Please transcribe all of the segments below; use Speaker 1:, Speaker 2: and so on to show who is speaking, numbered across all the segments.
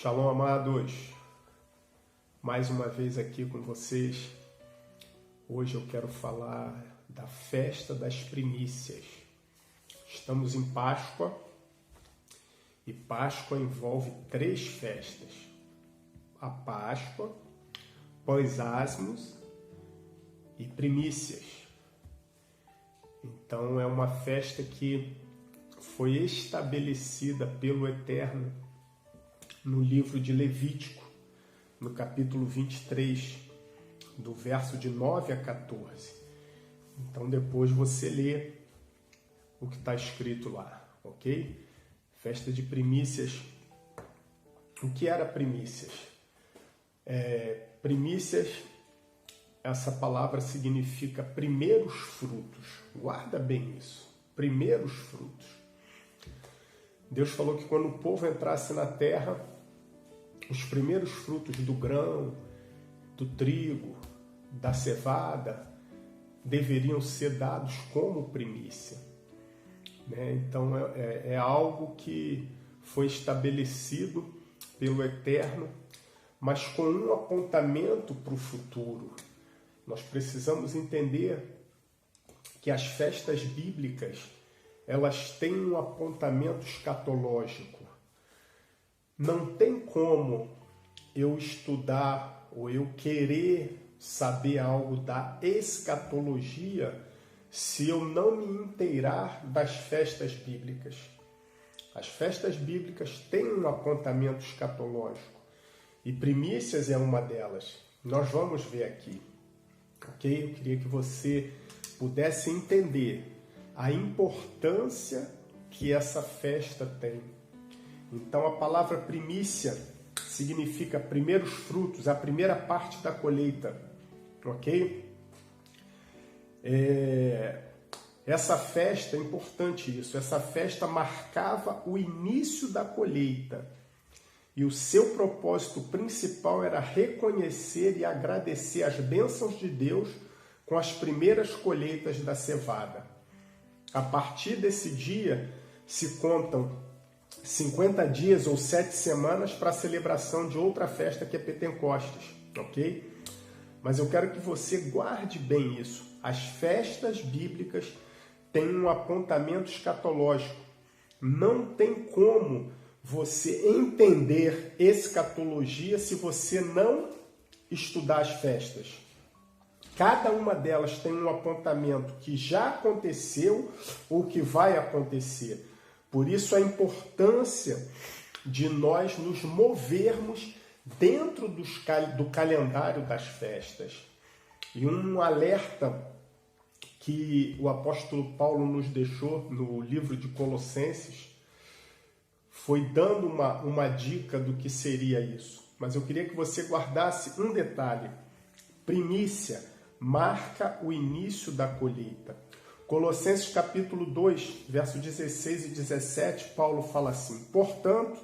Speaker 1: Shalom, amados. Mais uma vez aqui com vocês. Hoje eu quero falar da festa das primícias. Estamos em Páscoa e Páscoa envolve 3 festas. A Páscoa, pós-ázimos e primícias. Então é uma festa que foi estabelecida pelo Eterno no livro de Levítico, no capítulo 23, do verso de 9 a 14. Então depois você lê o que está escrito lá, ok? Festa de primícias. O que era primícias? Primícias, essa palavra significa primeiros frutos. Guarda bem isso, primeiros frutos. Deus falou que quando o povo entrasse na terra, os primeiros frutos do grão, do trigo, da cevada, deveriam ser dados como primícia. Então é algo que foi estabelecido pelo Eterno, mas com um apontamento para o futuro. Nós precisamos entender que as festas bíblicas, elas têm um apontamento escatológico. Não tem como eu estudar ou eu querer saber algo da escatologia se eu não me inteirar das festas bíblicas. As festas bíblicas têm um apontamento escatológico e primícias é uma delas. Nós vamos ver aqui, ok? Eu queria que você pudesse entender a importância que essa festa tem. Então a palavra primícia significa primeiros frutos, a primeira parte da colheita, ok? Essa festa, é importante isso, essa festa marcava o início da colheita e o seu propósito principal era reconhecer e agradecer as bênçãos de Deus com as primeiras colheitas da cevada. A partir desse dia se contam 50 dias ou 7 semanas para a celebração de outra festa que é Pentecostes, ok? Mas eu quero que você guarde bem isso. As festas bíblicas têm um apontamento escatológico. Não tem como você entender escatologia se você não estudar as festas. Cada uma delas tem um apontamento que já aconteceu ou que vai acontecer. Por isso a importância de nós nos movermos dentro do calendário das festas. E um alerta que o apóstolo Paulo nos deixou no livro de Colossenses foi dando uma dica do que seria isso. Mas eu queria que você guardasse um detalhe. Primícia marca o início da colheita. Colossenses capítulo 2, verso 16 e 17, Paulo fala assim: portanto,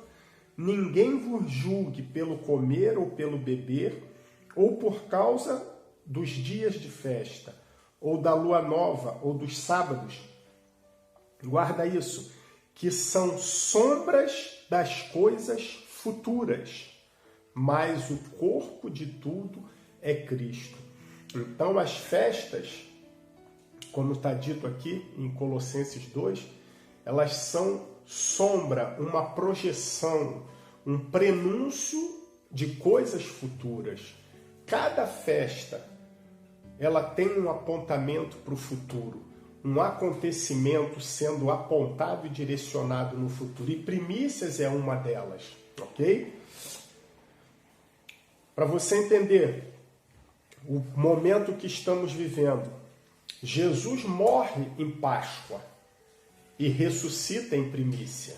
Speaker 1: ninguém vos julgue pelo comer ou pelo beber, ou por causa dos dias de festa, ou da lua nova, ou dos sábados. Guarda isso, que são sombras das coisas futuras, mas o corpo de tudo é Cristo. Então as festas, como está dito aqui em Colossenses 2, elas são sombra, uma projeção, um prenúncio de coisas futuras. Cada festa, ela tem um apontamento para o futuro, um acontecimento sendo apontado e direcionado no futuro. E primícias é uma delas, ok? Para você entender o momento que estamos vivendo, Jesus morre em Páscoa e ressuscita em primícia.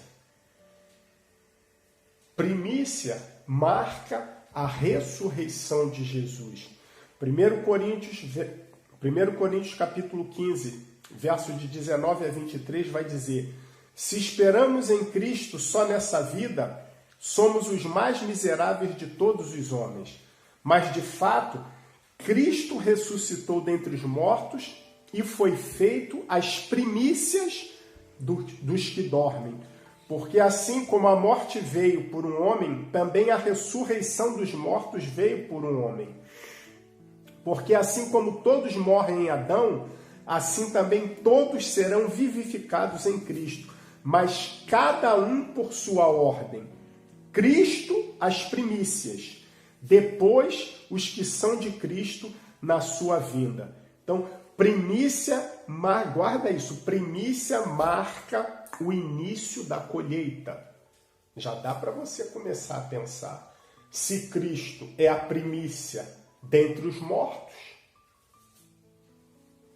Speaker 1: Primícia marca a ressurreição de Jesus. 1 Coríntios capítulo 15, verso de 19 a 23 vai dizer: se esperamos em Cristo só nessa vida, somos os mais miseráveis de todos os homens. Mas de fato, Cristo ressuscitou dentre os mortos e foi feito as primícias dos que dormem. Porque assim como a morte veio por um homem, também a ressurreição dos mortos veio por um homem. Porque assim como todos morrem em Adão, assim também todos serão vivificados em Cristo, mas cada um por sua ordem. Cristo, as primícias, depois os que são de Cristo na sua vinda. Então, primícia, guarda isso, primícia marca o início da colheita. Já dá para você começar a pensar. Se Cristo é a primícia dentre os mortos,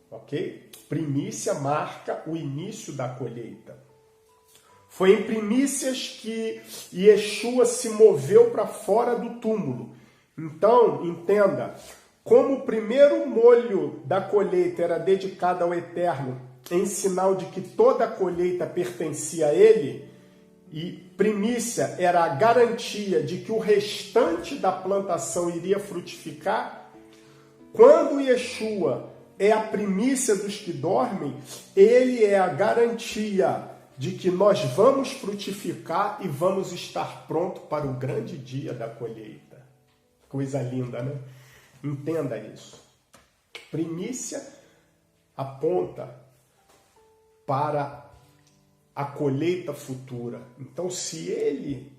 Speaker 1: ok? Primícia marca o início da colheita. Foi em primícias que Yeshua se moveu para fora do túmulo. Então, entenda, como o primeiro molho da colheita era dedicado ao Eterno, em sinal de que toda a colheita pertencia a Ele, e primícia era a garantia de que o restante da plantação iria frutificar, quando Yeshua é a primícia dos que dormem, Ele é a garantia de que nós vamos frutificar e vamos estar pronto para o grande dia da colheita. Coisa linda, né? Entenda isso. Primícia aponta para a colheita futura. Então, se ele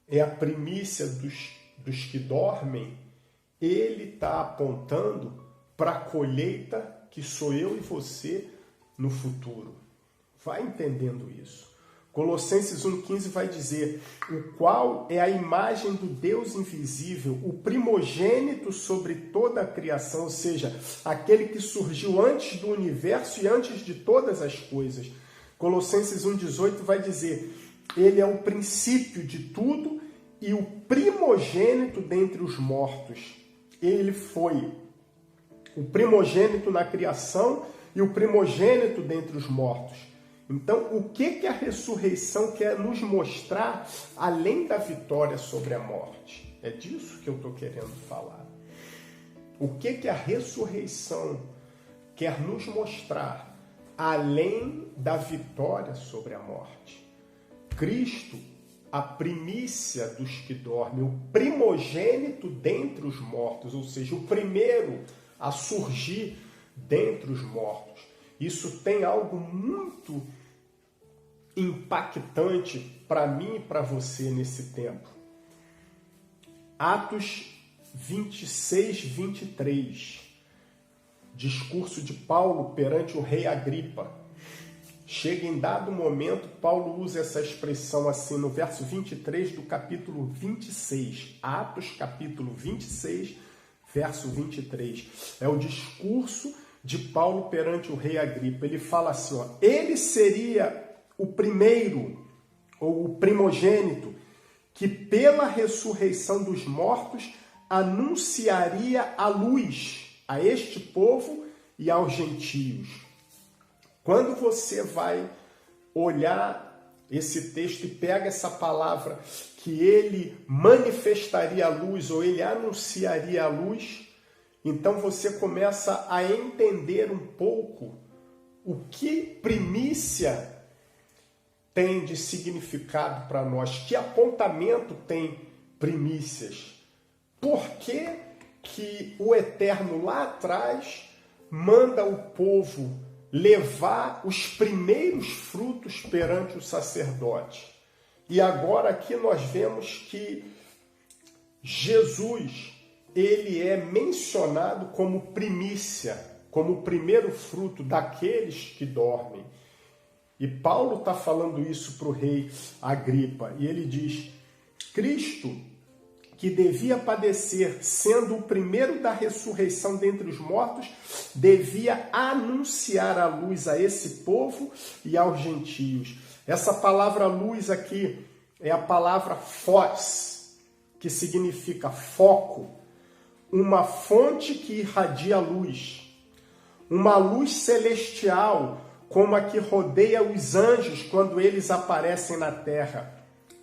Speaker 1: é a primícia dos que dormem, ele está apontando para a colheita que sou eu e você no futuro. Vai entendendo isso. Colossenses 1,15 vai dizer: o qual é a imagem do Deus invisível, o primogênito sobre toda a criação, ou seja, aquele que surgiu antes do universo e antes de todas as coisas. Colossenses 1,18 vai dizer: ele é o princípio de tudo e o primogênito dentre os mortos. Ele foi o primogênito na criação e o primogênito dentre os mortos. Então, o que a ressurreição quer nos mostrar, além da vitória sobre a morte? É disso que eu estou querendo falar. O que a ressurreição quer nos mostrar, além da vitória sobre a morte? Cristo, a primícia dos que dormem, o primogênito dentre os mortos, ou seja, o primeiro a surgir dentre os mortos. Isso tem algo muito impactante para mim e para você nesse tempo. Atos 26, 23. Discurso de Paulo perante o rei Agripa. Chega em dado momento, Paulo usa essa expressão assim no verso 23 do capítulo 26. Atos, capítulo 26, verso 23. É o discurso de Paulo perante o rei Agripa. Ele fala assim, ó, ele seria o primeiro, ou o primogênito, que pela ressurreição dos mortos anunciaria a luz a este povo e aos gentios. Quando você vai olhar esse texto e pega essa palavra que ele manifestaria a luz ou ele anunciaria a luz, então você começa a entender um pouco o que primícia tem de significado para nós, que apontamento tem primícias. Por que o Eterno lá atrás manda o povo levar os primeiros frutos perante o sacerdote? E agora aqui nós vemos que Jesus, ele é mencionado como primícia, como o primeiro fruto daqueles que dormem. E Paulo está falando isso para o rei Agripa. E ele diz, Cristo, que devia padecer, sendo o primeiro da ressurreição dentre os mortos, devia anunciar a luz a esse povo e aos gentios. Essa palavra luz aqui é a palavra phos, que significa foco, uma fonte que irradia luz, uma luz celestial, como a que rodeia os anjos quando eles aparecem na terra.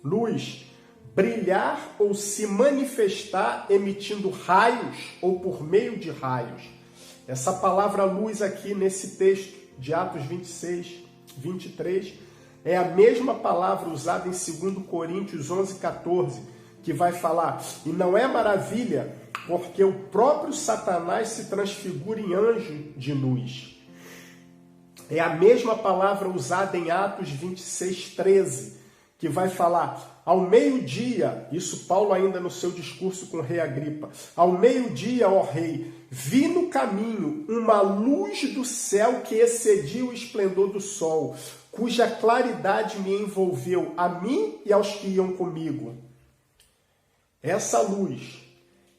Speaker 1: Luz, brilhar ou se manifestar emitindo raios ou por meio de raios. Essa palavra luz aqui nesse texto de Atos 26, 23, É a mesma palavra usada em 2 Coríntios 11:14, que vai falar: e não é maravilha, porque o próprio Satanás se transfigura em anjo de luz. É a mesma palavra usada em Atos 26:13, que vai falar: ao meio-dia, isso Paulo ainda no seu discurso com o rei Agripa, ao meio-dia, ó rei, vi no caminho uma luz do céu que excedia o esplendor do sol, cuja claridade me envolveu a mim e aos que iam comigo. Essa luz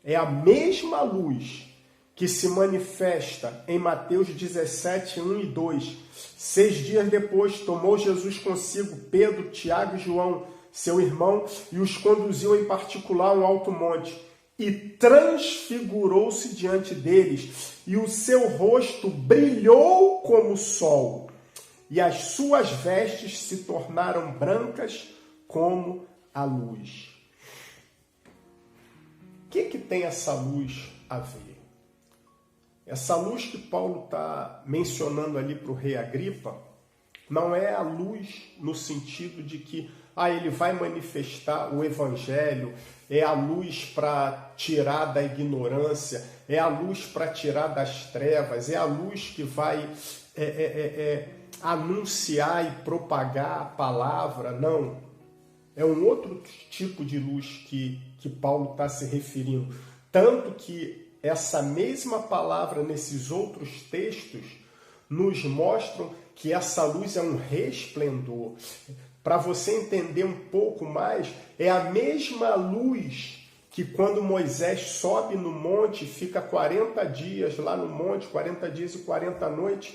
Speaker 1: é a mesma luz que se manifesta em Mateus 17, 1 e 2. 6 dias depois, tomou Jesus consigo Pedro, Tiago e João, seu irmão, e os conduziu em particular a um alto monte, e transfigurou-se diante deles, e o seu rosto brilhou como o sol, e as suas vestes se tornaram brancas como a luz. O que tem essa luz a ver? Essa luz que Paulo está mencionando ali para o rei Agripa não é a luz no sentido de que ele vai manifestar o evangelho, é a luz para tirar da ignorância, é a luz para tirar das trevas, é a luz que vai anunciar e propagar a palavra. Não, é um outro tipo de luz que Paulo está se referindo. Tanto que essa mesma palavra nesses outros textos nos mostram que essa luz é um resplendor. Para você entender um pouco mais, é a mesma luz que quando Moisés sobe no monte, fica 40 dias lá no monte, 40 dias e 40 noites,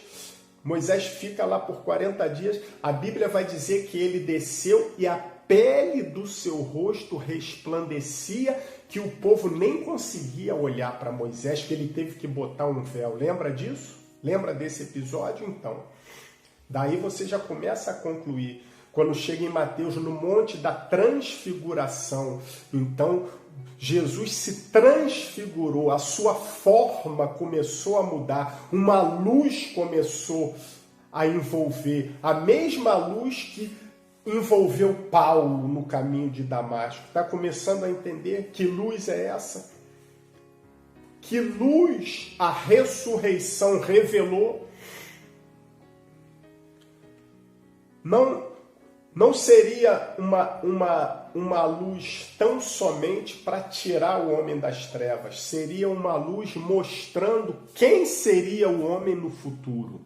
Speaker 1: Moisés fica lá por 40 dias, a Bíblia vai dizer que ele desceu e a pele do seu rosto resplandecia, que o povo nem conseguia olhar para Moisés, que ele teve que botar um véu. Lembra disso? Lembra desse episódio? Então, daí você já começa a concluir. Quando chega em Mateus, no monte da transfiguração, então Jesus se transfigurou, a sua forma começou a mudar, uma luz começou a envolver, a mesma luz que envolveu Paulo no caminho de Damasco. Está começando a entender que luz é essa? Que luz a ressurreição revelou? Não seria uma luz tão somente para tirar o homem das trevas. Seria uma luz mostrando quem seria o homem no futuro.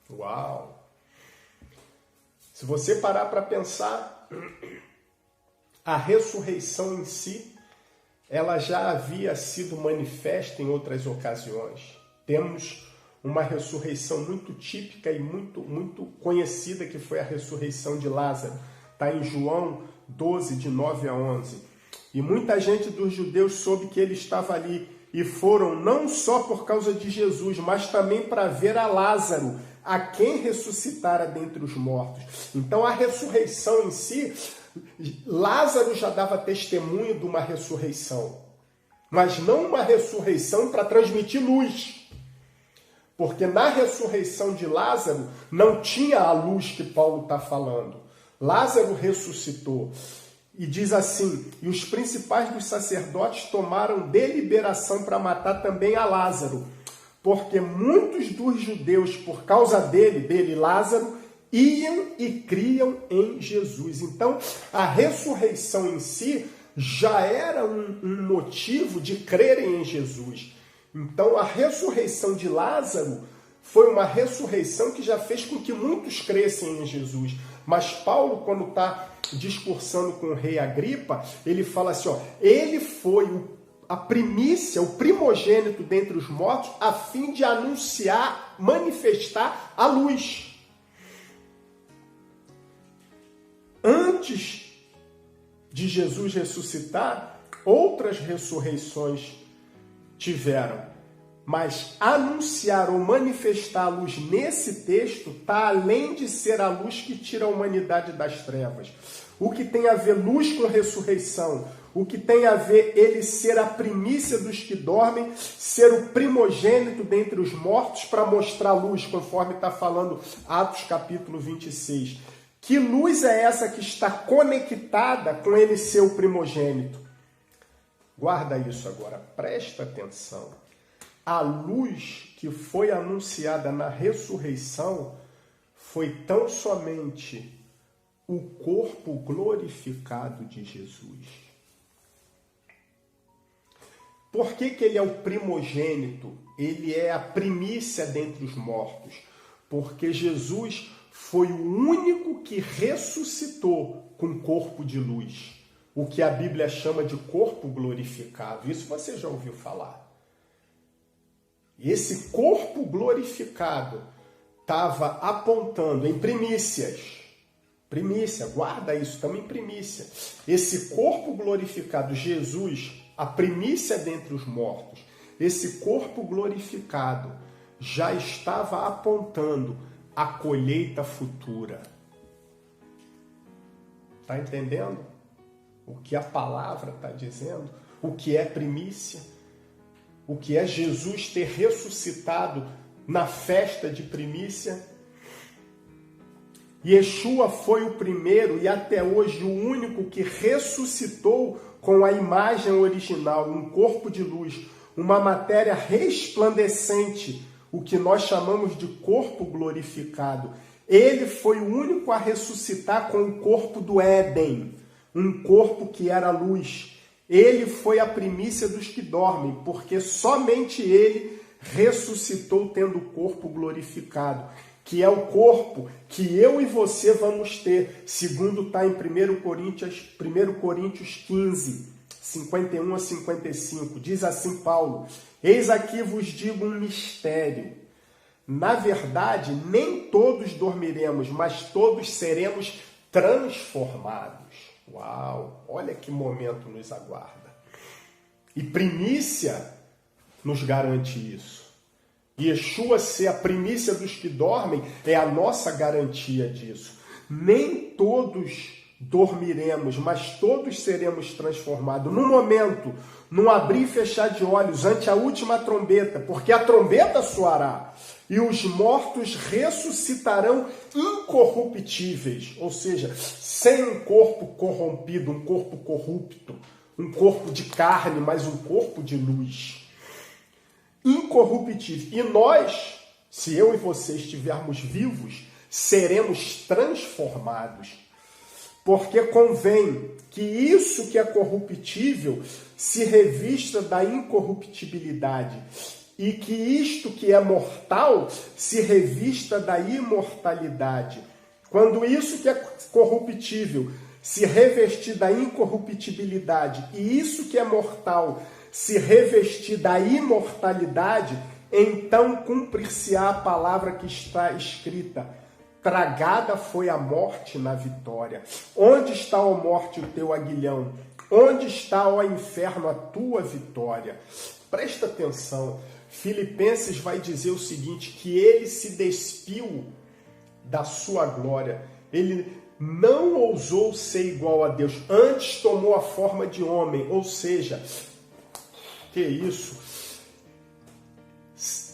Speaker 1: Uau! Se você parar para pensar, a ressurreição em si, ela já havia sido manifesta em outras ocasiões. Temos uma ressurreição muito típica e muito conhecida, que foi a ressurreição de Lázaro. Está em João 12, de 9 a 11. E muita gente dos judeus soube que ele estava ali, e foram não só por causa de Jesus, mas também para ver a Lázaro, a quem ressuscitara dentre os mortos. Então a ressurreição em si, Lázaro já dava testemunho de uma ressurreição, mas não uma ressurreição para transmitir luz. Porque na ressurreição de Lázaro não tinha a luz que Paulo está falando. Lázaro ressuscitou. E diz assim: e os principais dos sacerdotes tomaram deliberação para matar também a Lázaro, porque muitos dos judeus, por causa dele, Lázaro, iam e criam em Jesus. Então, a ressurreição em si já era um motivo de crerem em Jesus. Então, a ressurreição de Lázaro foi uma ressurreição que já fez com que muitos crescem em Jesus. Mas Paulo, quando está discursando com o rei Agripa, ele fala assim, ele foi a primícia, o primogênito dentre os mortos, a fim de anunciar, manifestar a luz. Antes de Jesus ressuscitar, outras ressurreições tiveram. Mas anunciar ou manifestar a luz nesse texto está além de ser a luz que tira a humanidade das trevas. O que tem a ver luz com ressurreição, o que tem a ver ele ser a primícia dos que dormem, ser o primogênito dentre os mortos para mostrar a luz, conforme está falando Atos capítulo 26. Que luz é essa que está conectada com ele ser o primogênito? Guarda isso agora, presta atenção. A luz que foi anunciada na ressurreição foi tão somente o corpo glorificado de Jesus. Por que ele é o primogênito? Ele é a primícia dentre os mortos. Porque Jesus foi o único que ressuscitou com corpo de luz. O que a Bíblia chama de corpo glorificado. Isso você já ouviu falar. E esse corpo glorificado estava apontando em primícias. Primícia, guarda isso, também primícia. Esse corpo glorificado, Jesus, a primícia dentre os mortos, esse corpo glorificado já estava apontando a colheita futura. Está entendendo o que a palavra está dizendo? O que é primícia? O que é Jesus ter ressuscitado na festa de primícia? Yeshua foi o primeiro e até hoje o único que ressuscitou com a imagem original, um corpo de luz, uma matéria resplandecente, o que nós chamamos de corpo glorificado. Ele foi o único a ressuscitar com o corpo do Éden, um corpo que era luz. Ele foi a primícia dos que dormem, porque somente ele ressuscitou tendo o corpo glorificado, que é o corpo que eu e você vamos ter, segundo está em 1 Coríntios 15, 51 a 55. Diz assim Paulo: eis aqui vos digo um mistério. Na verdade, nem todos dormiremos, mas todos seremos transformados. Uau! Olha que momento nos aguarda. E primícia nos garante isso. Yeshua ser a primícia dos que dormem é a nossa garantia disso. Nem todos dormiremos, mas todos seremos transformados. No momento, num abrir e fechar de olhos, ante a última trombeta, porque a trombeta soará, e os mortos ressuscitarão incorruptíveis, ou seja, sem um corpo corrompido, um corpo corrupto, um corpo de carne, mas um corpo de luz. Incorruptível. E nós, se eu e você estivermos vivos, seremos transformados. Porque convém que isso que é corruptível se revista da incorruptibilidade e que isto que é mortal se revista da imortalidade. Quando isso que é corruptível se revestir da incorruptibilidade e isso que é mortal se revestir da imortalidade, então cumprir-se-á a palavra que está escrita: tragada foi a morte na vitória. Onde está, ó morte, o teu aguilhão? Onde está, ó inferno, a tua vitória? Presta atenção. Filipenses vai dizer o seguinte, que ele se despiu da sua glória. Ele não ousou ser igual a Deus. Antes tomou a forma de homem. Ou seja, que isso?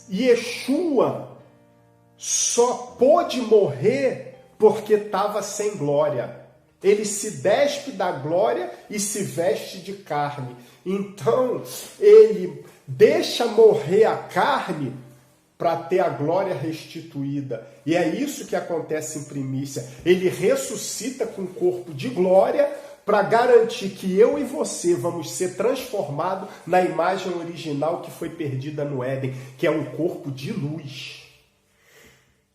Speaker 1: Yeshua só pôde morrer porque estava sem glória. Ele se despe da glória e se veste de carne. Então, ele deixa morrer a carne para ter a glória restituída. E é isso que acontece em primícia. Ele ressuscita com o corpo de glória para garantir que eu e você vamos ser transformados na imagem original que foi perdida no Éden, que é um corpo de luz.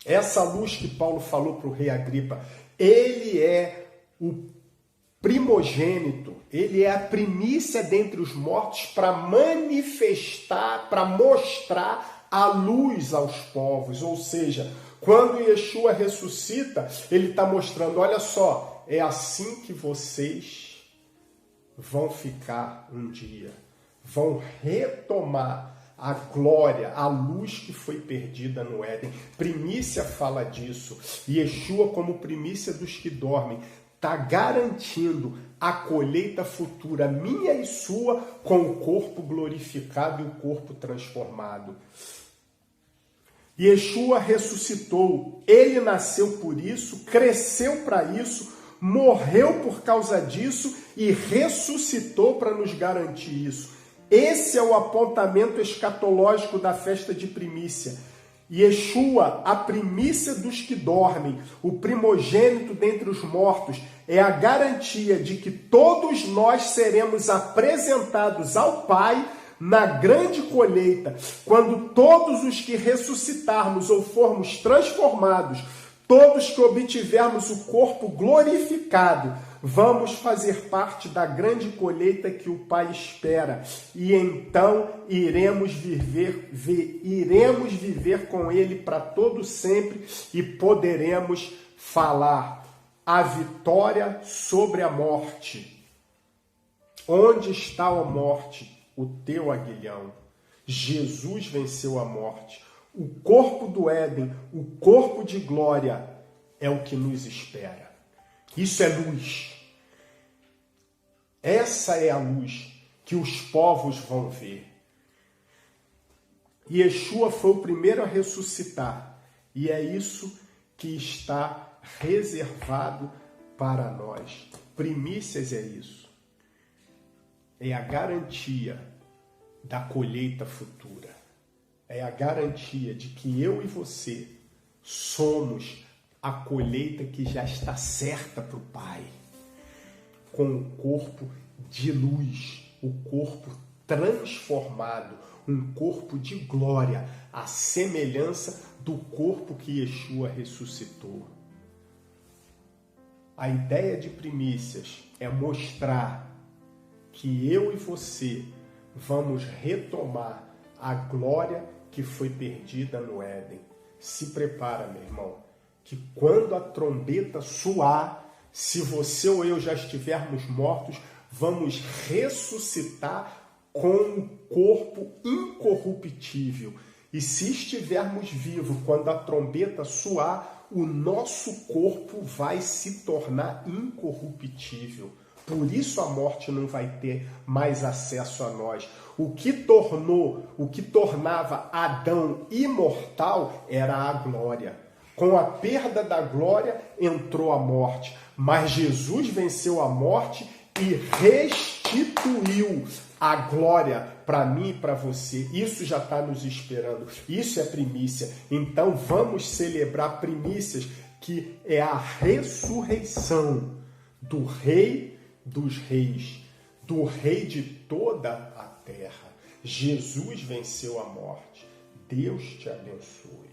Speaker 1: Essa luz que Paulo falou para o rei Agripa, ele é o primogênito, ele é a primícia dentre os mortos para manifestar, para mostrar a luz aos povos. Ou seja, quando Yeshua ressuscita, ele está mostrando, olha só, é assim que vocês vão ficar um dia, vão retomar a glória, a luz que foi perdida no Éden. Primícia fala disso. Yeshua, como primícia dos que dormem, está garantindo a colheita futura, minha e sua, com o corpo glorificado e o corpo transformado. Yeshua ressuscitou, ele nasceu por isso, cresceu para isso, morreu por causa disso e ressuscitou para nos garantir isso. Esse é o apontamento escatológico da festa de primícia. Yeshua, a primícia dos que dormem, o primogênito dentre os mortos, é a garantia de que todos nós seremos apresentados ao Pai na grande colheita, quando todos os que ressuscitarmos ou formos transformados, todos que obtivermos o corpo glorificado, vamos fazer parte da grande colheita que o Pai espera. E então iremos viver com Ele para todo sempre e poderemos falar a vitória sobre a morte. Onde está a morte? O teu aguilhão. Jesus venceu a morte. O corpo do Éden, o corpo de glória é o que nos espera. Isso é luz. Essa é a luz que os povos vão ver. Yeshua foi o primeiro a ressuscitar. E é isso que está reservado para nós. Primícias é isso. É a garantia da colheita futura. É a garantia de que eu e você somos a colheita que já está certa para o Pai. Com o corpo de luz, o corpo transformado, um corpo de glória, a semelhança do corpo que Yeshua ressuscitou. A ideia de primícias é mostrar que eu e você vamos retomar a glória que foi perdida no Éden. Se prepara, meu irmão, que quando a trombeta soar, se você ou eu já estivermos mortos, vamos ressuscitar com um corpo incorruptível. E se estivermos vivos quando a trombeta soar, o nosso corpo vai se tornar incorruptível. Por isso a morte não vai ter mais acesso a nós. O que tornava Adão imortal era a glória. Com a perda da glória entrou a morte. Mas Jesus venceu a morte e restituiu a glória para mim e para você. Isso já está nos esperando. Isso é primícia. Então vamos celebrar primícias, que é a ressurreição do Rei dos Reis, do Rei de toda a terra. Jesus venceu a morte. Deus te abençoe.